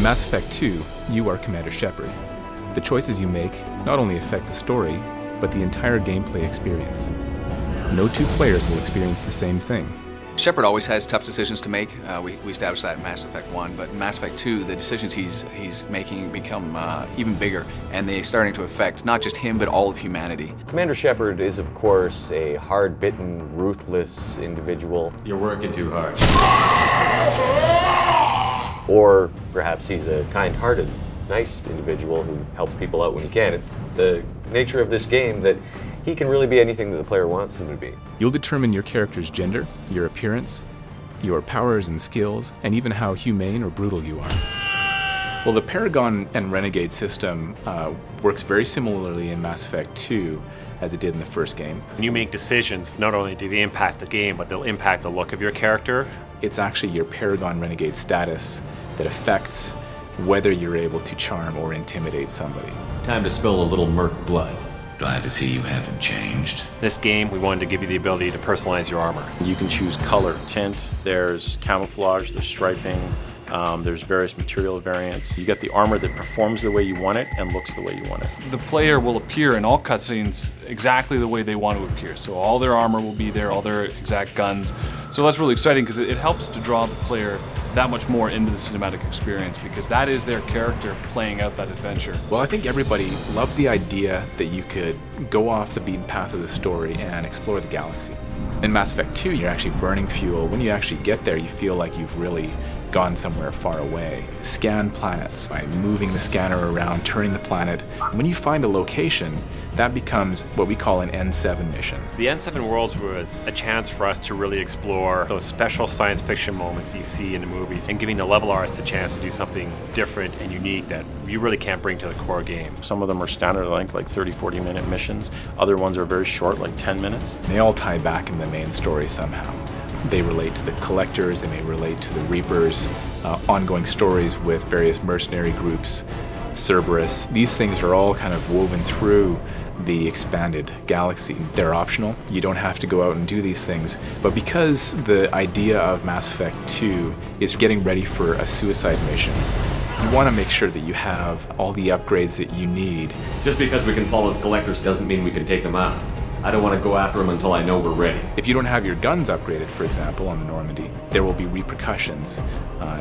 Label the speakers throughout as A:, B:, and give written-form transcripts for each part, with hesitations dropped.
A: In Mass Effect 2, you are Commander Shepard. The choices you make not only affect the story, but the entire gameplay experience. No two players will experience the same thing.
B: Shepard always has tough decisions to make. We established that in Mass Effect 1, but in Mass Effect 2, the decisions he's making become even bigger, and they're starting to affect not just him, but all of humanity.
C: Commander Shepard is, of course, a hard-bitten, ruthless individual.
D: You're working too hard.
C: Or perhaps he's a kind-hearted, nice individual who helps people out when he can. It's the nature of this game that he can really be anything that the player wants him to be.
A: You'll determine your character's gender, your appearance, your powers and skills, and even how humane or brutal you are. Well, the Paragon and Renegade system works very similarly in Mass Effect 2 as it did in the first game.
E: When you make decisions, not only do they impact the game, but they'll impact the look of your character.
A: It's actually your Paragon Renegade status that affects whether you're able to charm or intimidate somebody.
D: Time to spill a little merc blood.
F: Glad to see you haven't changed.
E: This game, we wanted to give you the ability to personalize your armor.
G: You can choose color, tint, there's camouflage, there's striping, there's various material variants. You get the armor that performs the way you want it and looks the way you want it.
H: The player will appear in all cutscenes exactly the way they want to appear. So all their armor will be there, all their exact guns. So that's really exciting because it helps to draw the player that much more into the cinematic experience, because that is their character playing out that adventure.
A: Well, I think everybody loved the idea that you could go off the beaten path of the story and explore the galaxy. In Mass Effect 2, you're actually burning fuel. When you actually get there, you feel like you've really gone somewhere far away. Scan planets by moving the scanner around, turning the planet. When you find a location, that becomes what we call an N7 mission.
E: The N7 Worlds was a chance for us to really explore those special science fiction moments you see in the movies, and giving the level artists a chance to do something different and unique that you really can't bring to the core game.
G: Some of them are standard length, like 30, 40-minute missions. Other ones are very short, like 10 minutes.
A: They all tie back in the main story somehow. They relate to the Collectors, they may relate to the Reapers, ongoing stories with various mercenary groups, Cerberus. These things are all kind of woven through the expanded galaxy. They're optional. You don't have to go out and do these things. But because the idea of Mass Effect 2 is getting ready for a suicide mission, you want to make sure that you have all the upgrades that you need.
D: Just because we can follow the Collectors doesn't mean we can take them out. I don't want to go after them until I know we're ready.
A: If you don't have your guns upgraded, for example, on the Normandy, there will be repercussions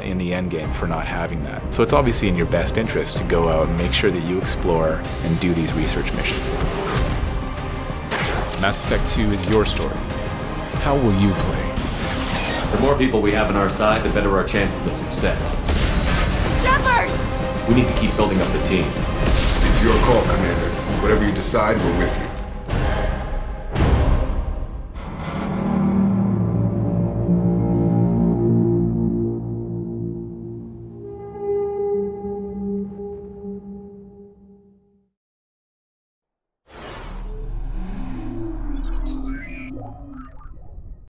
A: in the endgame for not having that. So it's obviously in your best interest to go out and make sure that you explore and do these research missions. Mass Effect 2 is your story. How will you play?
D: The more people we have on our side, the better our chances of success.
I: Shepard!
D: We need to keep building up the team.
J: It's your call, Commander. Whatever you decide, we're with you.